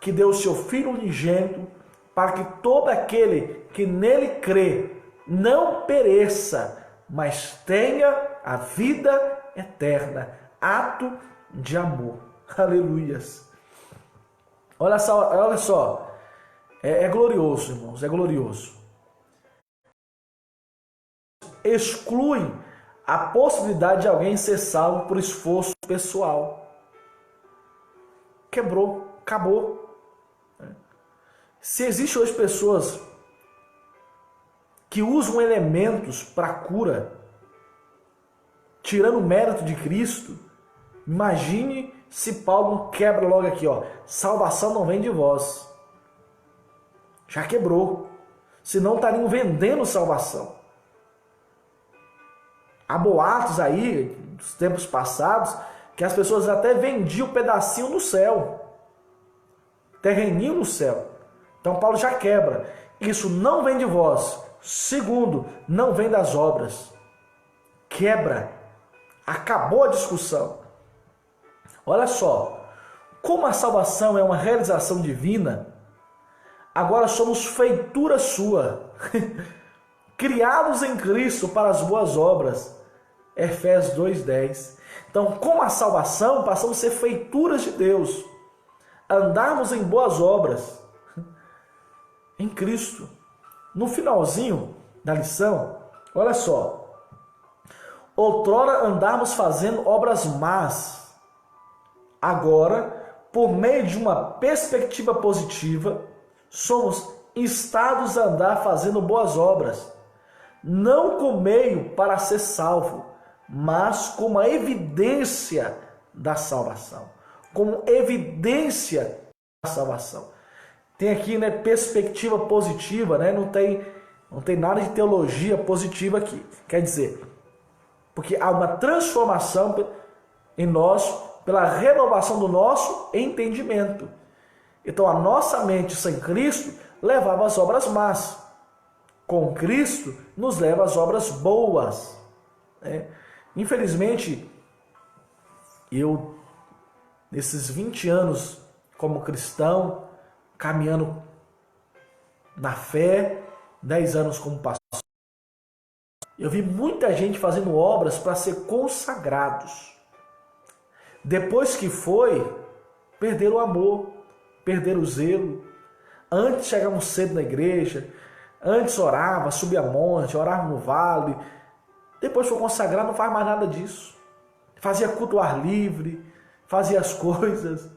que deu o seu Filho unigênito, para que todo aquele que nele crê não pereça, mas tenha a vida eterna. Ato de amor. Aleluias. Olha só. É glorioso, irmãos, é glorioso. excluem a possibilidade de alguém ser salvo por esforço pessoal. Quebrou, acabou. Se existem hoje pessoas que usam elementos para cura, tirando o mérito de Cristo, imagine se Paulo quebra logo aqui, ó, salvação não vem de vós. Já quebrou. Senão estariam vendendo salvação. Há boatos aí, dos tempos passados, que as pessoas até vendiam um pedacinho no céu. Terreninho no céu. Então Paulo já quebra. Isso não vem de vós. Segundo, não vem das obras. Quebra. Acabou a discussão. Olha só. Como a salvação é uma realização divina, agora somos feitura sua. Criados em Cristo para as boas obras. Efésios 2:10. Então, com a salvação, passamos a ser feituras de Deus. Andarmos em boas obras. Em Cristo. No finalzinho da lição, olha só. Outrora andarmos fazendo obras más. Agora, por meio de uma perspectiva positiva, somos instados a andar fazendo boas obras. Não com meio para ser salvo, mas como a evidência da salvação. Como evidência da salvação. Tem aqui, né, perspectiva positiva, né? Não tem nada de teologia positiva aqui. Quer dizer, porque há uma transformação em nós pela renovação do nosso entendimento. Então a nossa mente sem Cristo levava às obras más. Com Cristo nos leva às obras boas. Infelizmente, eu, nesses 20 anos como cristão, caminhando na fé, 10 anos como pastor, eu vi muita gente fazendo obras para ser consagrados. Depois que foi, perderam o amor, perderam o zelo. Antes chegavam cedo na igreja, antes orava, subia monte, orava no vale. Depois foi consagrado, não faz mais nada disso. Fazia culto ao ar livre, fazia as coisas.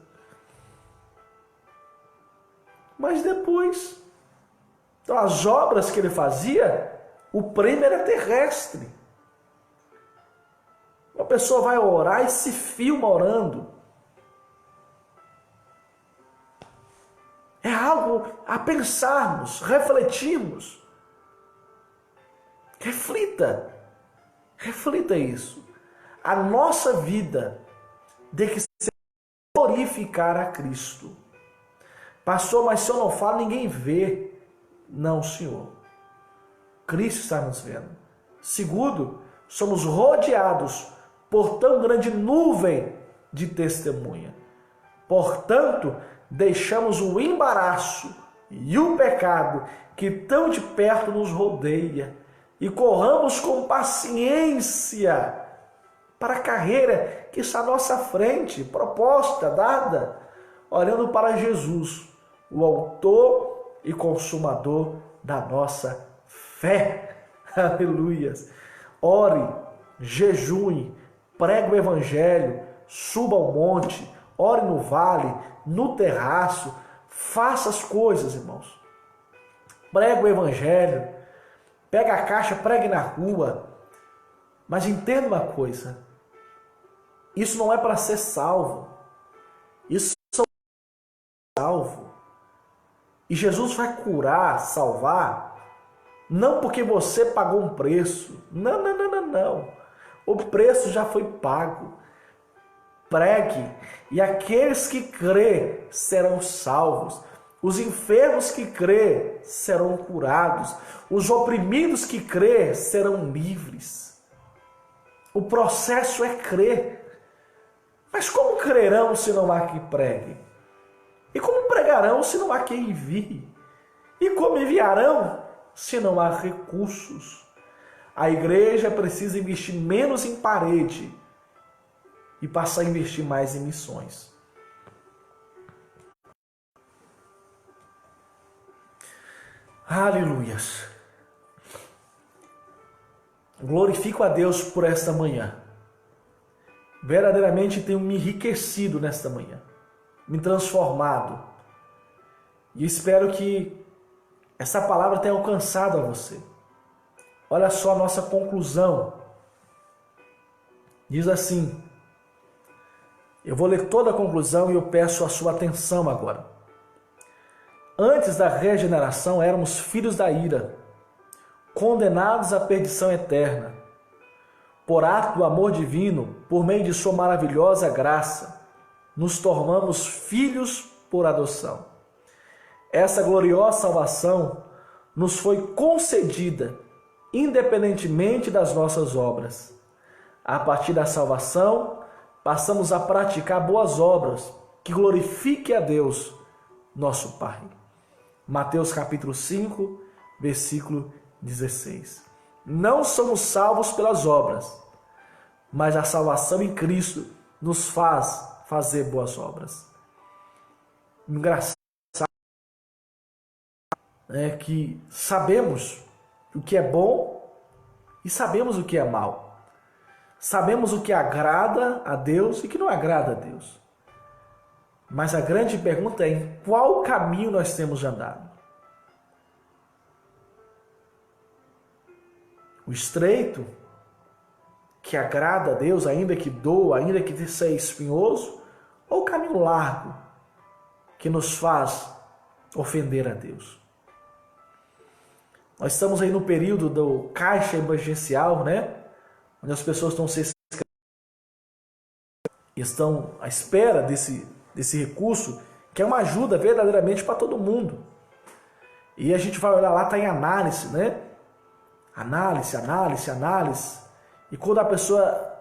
Mas depois, então as obras que ele fazia, o prêmio era terrestre. Uma pessoa vai orar e se filma orando. É algo a pensarmos, refletirmos. Reflita isso. A nossa vida tem que ser glorificar a Cristo. Pastor, mas se eu não falo, ninguém vê. Não, Senhor. Cristo está nos vendo. Segundo, somos rodeados por tão grande nuvem de testemunha. Portanto, deixamos o embaraço e o pecado que tão de perto nos rodeia e corramos com paciência para a carreira que está à nossa frente, proposta, dada, olhando para Jesus, o autor e consumador da nossa fé. Aleluias! Ore, jejue, pregue o evangelho, suba ao monte, ore no vale, no terraço, faça as coisas, irmãos. Pregue o evangelho, pega a caixa, pregue na rua. Mas entenda uma coisa, isso não é para ser salvo. Isso é salvo. E Jesus vai curar, salvar, não porque você pagou um preço. Não. O preço já foi pago. Pregue, e aqueles que crê serão salvos. Os enfermos que crê serão curados. Os oprimidos que crê serão livres. O processo é crer. Mas como crerão se não há quem pregue? E como pregarão se não há quem envie? E como enviarão se não há recursos? A igreja precisa investir menos em parede e passar a investir mais em missões. Aleluias! glorifico a Deus por esta manhã. Verdadeiramente tenho me enriquecido nesta manhã, me transformado. E espero que essa palavra tenha alcançado a você. Olha só a nossa conclusão. Diz assim, eu vou ler toda a conclusão e eu peço a sua atenção agora. Antes da regeneração éramos filhos da ira, condenados à perdição eterna. Por ato do amor divino, por meio de sua maravilhosa graça, nos tornamos filhos por adoção. Essa gloriosa salvação nos foi concedida independentemente das nossas obras. A partir da salvação, passamos a praticar boas obras que glorifiquem a Deus, nosso Pai. Mateus capítulo 5, versículo 16. Não somos salvos pelas obras, mas a salvação em Cristo nos faz fazer boas obras. Engraçado é que sabemos o que é bom e sabemos o que é mal. Sabemos o que agrada a Deus e o que não agrada a Deus. Mas a grande pergunta é em qual caminho nós temos andado? O estreito, que agrada a Deus, ainda que doa, ainda que seja espinhoso, ou o caminho largo, que nos faz ofender a Deus? Nós estamos aí no período do caixa emergencial, né? Onde as pessoas estão à espera desse recurso, que é uma ajuda verdadeiramente para todo mundo. E a gente vai olhar lá, está em análise, né? Análise. E quando a pessoa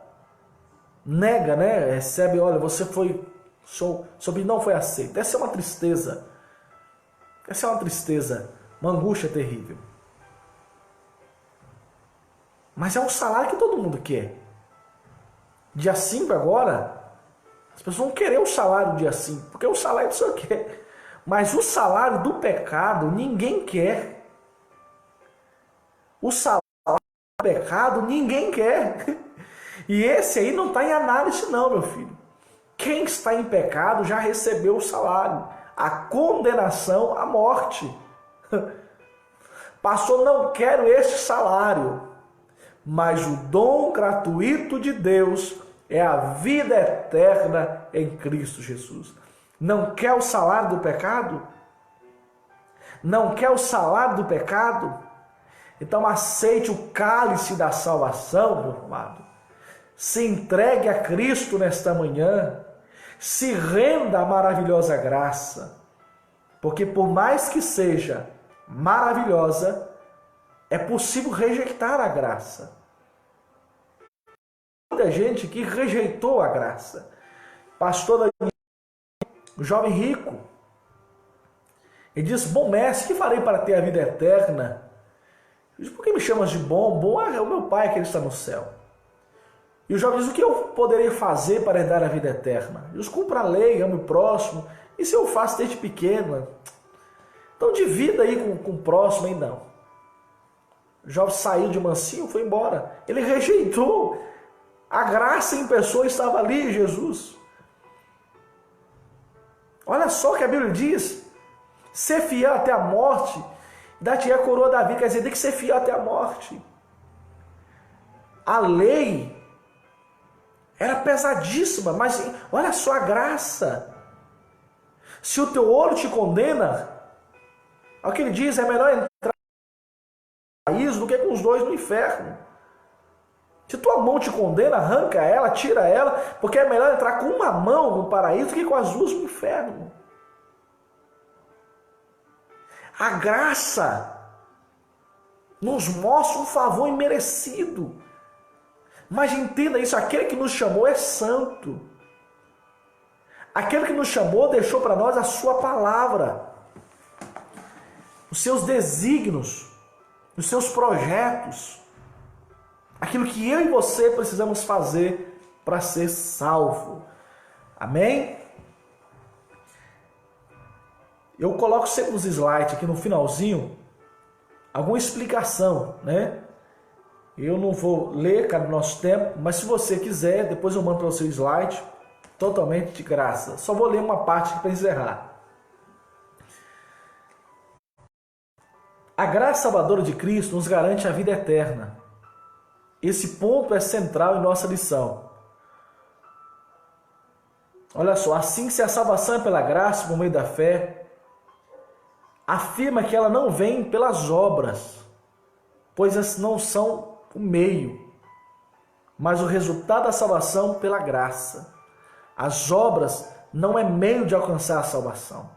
nega, né? Recebe, olha, você foi, sobre não foi aceito. Essa é uma tristeza. Uma angústia terrível. Mas é um salário que todo mundo quer. Dia 5 agora, as pessoas vão querer o salário dia 5, porque o salário do Senhor quer. Mas o salário do pecado ninguém quer. O salário do pecado ninguém quer. E esse aí não está em análise não, meu filho. Quem está em pecado já recebeu o salário. A condenação à morte. Pastor, não quero esse salário. Mas o dom gratuito de Deus é a vida eterna em Cristo Jesus. Não quer o salário do pecado? Não quer o salário do pecado? Então aceite o cálice da salvação, meu amado. Se entregue a Cristo nesta manhã. Se renda à maravilhosa graça. Porque por mais que seja maravilhosa, é possível rejeitar a graça. Muita gente que rejeitou a graça. Pastor o jovem rico, ele diz, bom mestre, que farei para ter a vida eterna? Ele diz, por que me chamas de bom? Bom é o meu Pai que ele está no céu. E o jovem diz, o que eu poderei fazer para herdar a vida eterna? Ele diz, cumpra a lei, ame o próximo. Isso eu faço desde pequeno. Então divida aí com o próximo, hein? Não. O jovem saiu de mansinho, foi embora. Ele rejeitou. A graça em pessoa estava ali, Jesus. Olha só o que a Bíblia diz. Ser fiel até a morte, dar-te a coroa da vida. Quer dizer, tem que ser fiel até a morte. A lei era pesadíssima, mas olha só a graça. Se o teu olho te condena, é o que ele diz, é melhor entrar no paraíso do que com os dois no inferno. Se tua mão te condena, arranca ela, tira ela, porque é melhor entrar com uma mão no paraíso do que com as duas no inferno. A graça nos mostra um favor imerecido. Mas entenda isso, aquele que nos chamou é santo. Aquele que nos chamou deixou para nós a sua palavra, os seus desígnios, os seus projetos, aquilo que eu e você precisamos fazer para ser salvo. Amém? Eu coloco sempre nos slides aqui no finalzinho alguma explicação, né? Eu não vou ler, cara, no nosso tempo, mas se você quiser, depois eu mando para você o slide, totalmente de graça. Só vou ler uma parte aqui para encerrar. A graça salvadora de Cristo nos garante a vida eterna. Esse ponto é central em nossa lição. Olha só, assim se a salvação é pela graça, por meio da fé, afirma que ela não vem pelas obras, pois essas não são o meio, mas o resultado da salvação pela graça. As obras não é meio de alcançar a salvação.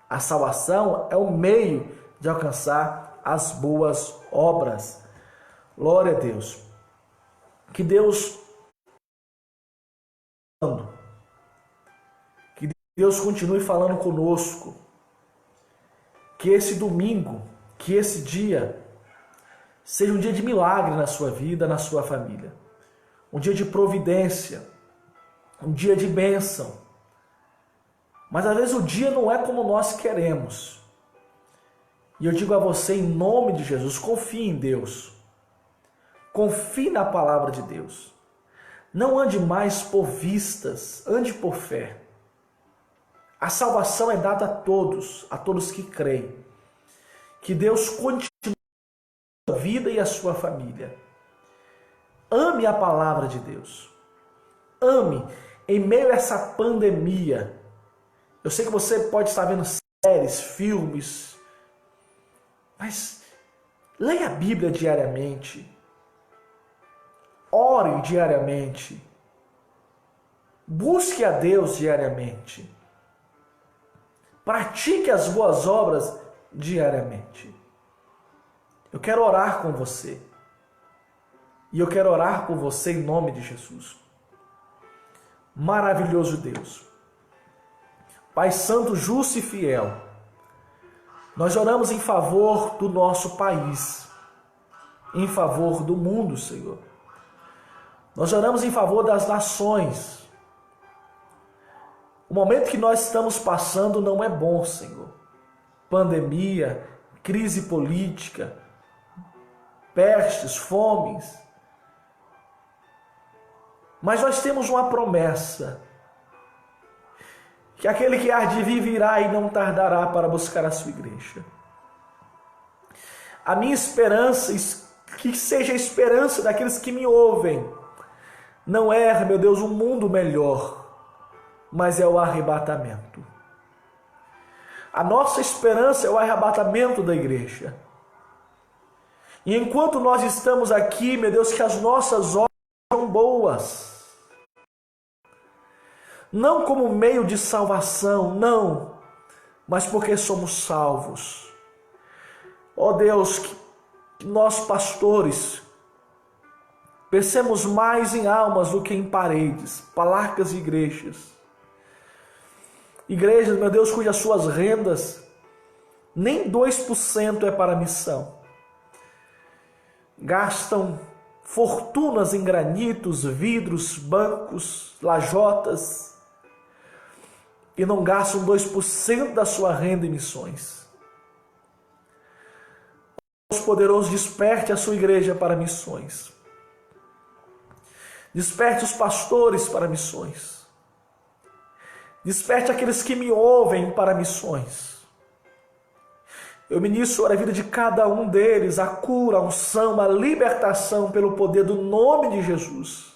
A salvação é o meio de alcançar as boas obras. Glória a Deus. Que Deus continue falando conosco. Que esse domingo, que esse dia seja um dia de milagre na sua vida, na sua família. Um dia de providência, um dia de bênção. Mas às vezes o dia não é como nós queremos. E eu digo a você, em nome de Jesus, confie em Deus. Confie na palavra de Deus. Não ande mais por vistas, ande por fé. A salvação é dada a todos que creem. Que Deus continue a sua vida e a sua família. Ame a palavra de Deus. Ame em meio a essa pandemia. Eu sei que você pode estar vendo séries, filmes, mas leia a Bíblia diariamente. Ore diariamente. Busque a Deus diariamente. Pratique as boas obras diariamente. Eu quero orar com você. E eu quero orar por você em nome de Jesus. Maravilhoso Deus. Pai Santo, justo e fiel. Nós oramos em favor do nosso país. Em favor do mundo, Senhor. Nós oramos em favor das nações. O momento que nós estamos passando não é bom, Senhor. Pandemia, crise política, pestes, fomes. Mas nós temos uma promessa. Que aquele que há de vir virá e não tardará para buscar a sua igreja. A minha esperança, que seja a esperança daqueles que me ouvem, não é, meu Deus, um mundo melhor, mas é o arrebatamento. A nossa esperança é o arrebatamento da igreja. E enquanto nós estamos aqui, meu Deus, que as nossas obras são boas. Não como meio de salvação, não, mas porque somos salvos. Ó Deus, que nós pastores pensemos mais em almas do que em paredes, palarcas de igrejas. Igrejas, meu Deus, cujas suas rendas nem 2% é para a missão. Gastam fortunas em granitos, vidros, bancos, lajotas, e não gastam 2% da sua renda em missões. Deus poderoso, desperte a sua igreja para missões. Desperte os pastores para missões. Desperte aqueles que me ouvem para missões. Eu ministro sobre a vida de cada um deles a cura, a unção, a libertação pelo poder do nome de Jesus.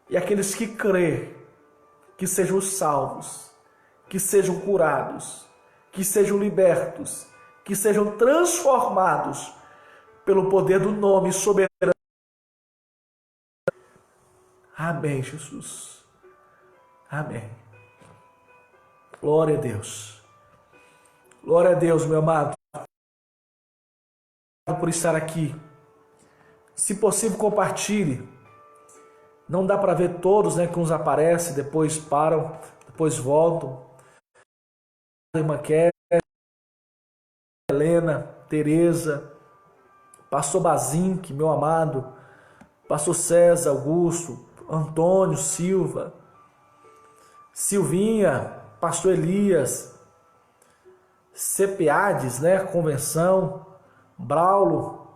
E aqueles que crêem, que sejam salvos, que sejam curados, que sejam libertos, que sejam transformados pelo poder do nome soberano. Amém, Jesus. Amém. Glória a Deus. Glória a Deus, meu amado. Por estar aqui. Se possível, compartilhe. Não dá para ver todos, né, que uns aparecem, depois param, depois voltam. Irmã Kéria, Helena, Tereza, Pastor Bazinque, meu amado, Pastor César Augusto, Antônio Silva, Silvinha, Pastor Elias, CPADES, né, Convenção, Braulo,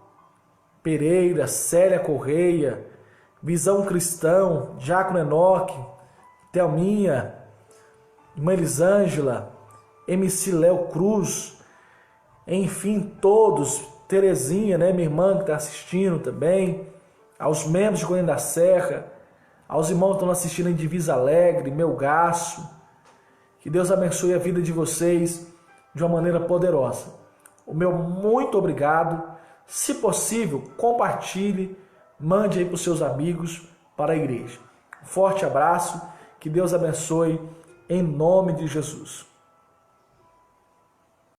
Pereira, Célia Correia, Visão Cristão, Diácono Enoque, Thelminha, Irmã Elisângela, MC Léo Cruz, enfim, todos, Terezinha, né, minha irmã que está assistindo também, aos membros de Goiânia da Serra, aos irmãos que estão assistindo em Divisa Alegre, Melgaço, que Deus abençoe a vida de vocês de uma maneira poderosa. O meu muito obrigado. Se possível, compartilhe, mande aí para os seus amigos, para a igreja. Um forte abraço, que Deus abençoe, em nome de Jesus.